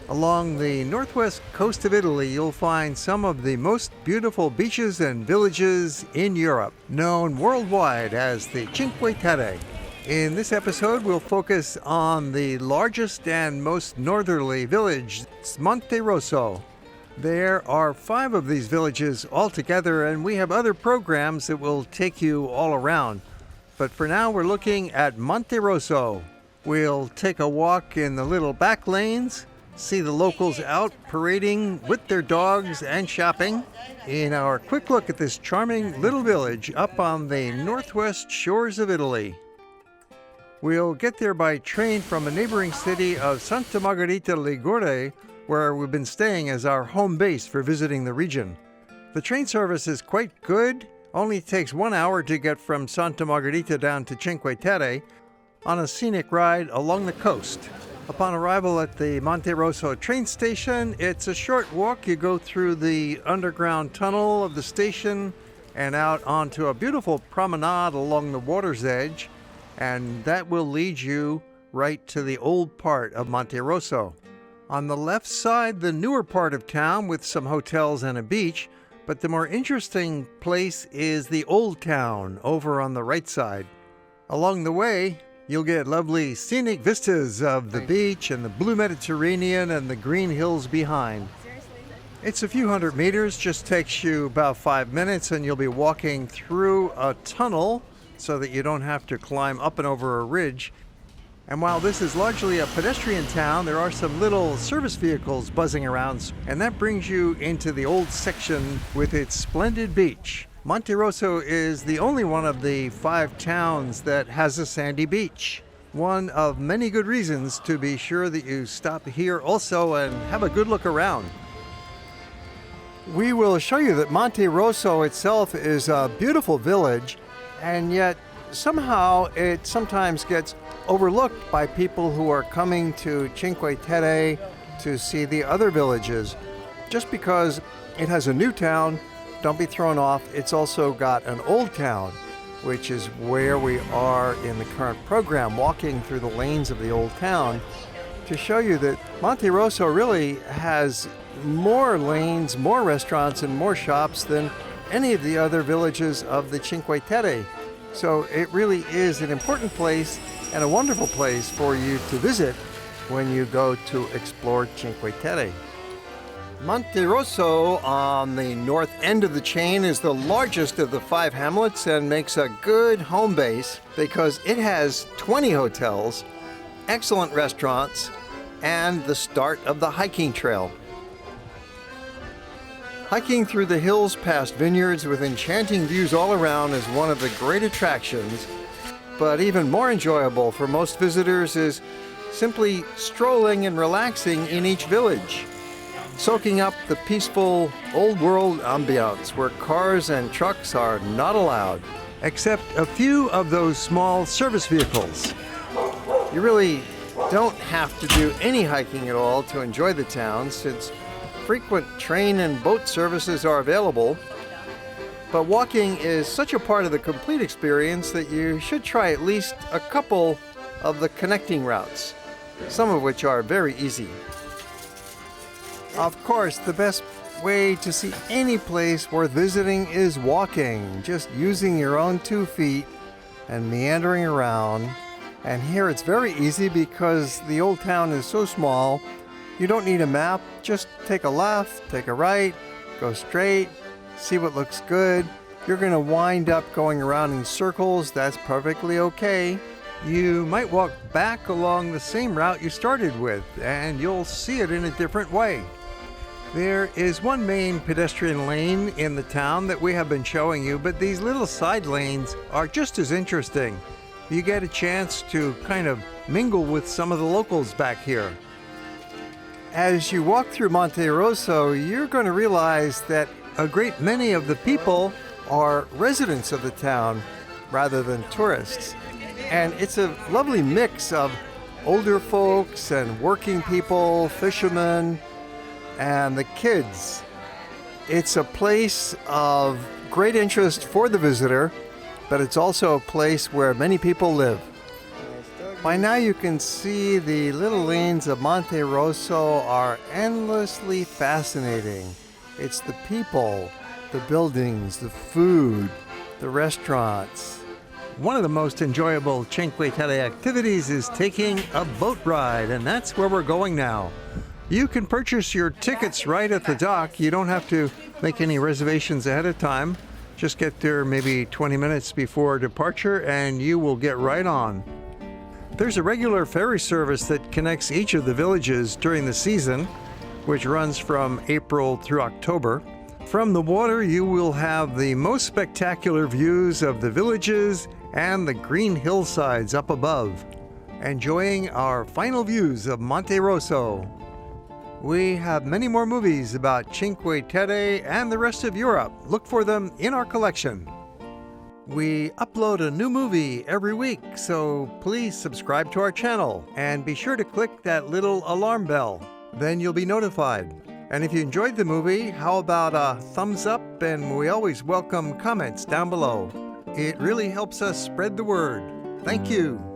Along the northwest coast of Italy, you'll find some of the most beautiful beaches and villages in Europe, known worldwide as the Cinque Terre. In this episode, we'll focus on the largest and most northerly village, Monterosso. There are 5 of these villages altogether, and we have other programs that will take you all around. But for now, we're looking at Monterroso. We'll take a walk in the little back lanes, see the locals out parading with their dogs and shopping in our quick look at this charming little village up on the northwest shores of Italy. We'll get there by train from a neighboring city of Santa Margherita Ligure, where we've been staying as our home base for visiting the region. The train service is quite good, only takes 1 hour to get from Santa Margherita down to Cinque Terre on a scenic ride along the coast. Upon arrival at the Monterosso train station, it's a short walk. You go through the underground tunnel of the station and out onto a beautiful promenade along the water's edge, and that will lead you right to the old part of Monterosso. On the left side, the newer part of town with some hotels and a beach, but the more interesting place is the old town over on the right side. Along the way, you'll get lovely scenic vistas of the beach and the blue Mediterranean and the green hills behind. It's a few hundred meters, just takes you about 5 minutes, and you'll be walking through a tunnel so that you don't have to climb up and over a ridge. And while this is largely a pedestrian town, there are some little service vehicles buzzing around, and that brings you into the old section with its splendid beach. Monterosso is the only one of the 5 towns that has a sandy beach. One of many good reasons to be sure that you stop here also and have a good look around. We will show you that Monterosso itself is a beautiful village, and yet somehow it sometimes gets overlooked by people who are coming to Cinque Terre to see the other villages. Just because it has a new town, don't be thrown off. It's also got an old town, which is where we are in the current program, walking through the lanes of the old town to show you that Monterosso really has more lanes, more restaurants, and more shops than any of the other villages of the Cinque Terre. So it really is an important place and a wonderful place for you to visit when you go to explore Cinque Terre. Monterosso on the north end of the chain is the largest of the 5 hamlets and makes a good home base because it has 20 hotels, excellent restaurants, and the start of the hiking trail. Hiking through the hills past vineyards with enchanting views all around is one of the great attractions, but even more enjoyable for most visitors is simply strolling and relaxing in each village, soaking up the peaceful old-world ambiance where cars and trucks are not allowed, except a few of those small service vehicles. You really don't have to do any hiking at all to enjoy the town, since frequent train and boat services are available, but walking is such a part of the complete experience that you should try at least a couple of the connecting routes, some of which are very easy. Of course, the best way to see any place worth visiting is walking, just using your own 2 feet and meandering around. And here it's very easy because the old town is so small. You don't need a map, just take a left, take a right, go straight, see what looks good. You're going to wind up going around in circles, that's perfectly okay. You might walk back along the same route you started with, and you'll see it in a different way. There is one main pedestrian lane in the town that we have been showing you, but these little side lanes are just as interesting. You get a chance to kind of mingle with some of the locals back here. As you walk through Monterosso, you're going to realize that a great many of the people are residents of the town rather than tourists. And it's a lovely mix of older folks and working people, fishermen, and the kids. It's a place of great interest for the visitor, but it's also a place where many people live. By now you can see the little lanes of Monterosso are endlessly fascinating. It's the people, the buildings, the food, the restaurants. One of the most enjoyable Cinque Terre activities is taking a boat ride, and that's where we're going now. You can purchase your tickets right at the dock. You don't have to make any reservations ahead of time. Just get there maybe 20 minutes before departure and you will get right on. There's a regular ferry service that connects each of the villages during the season, which runs from April through October. From the water, you will have the most spectacular views of the villages and the green hillsides up above, enjoying our final views of Monterroso. We have many more movies about Cinque Terre and the rest of Europe. Look for them in our collection. We upload a new movie every week, so please subscribe to our channel and be sure to click that little alarm bell. Then you'll be notified. And if you enjoyed the movie, how about a thumbs up? And we always welcome comments down below. It really helps us spread the word. Thank you.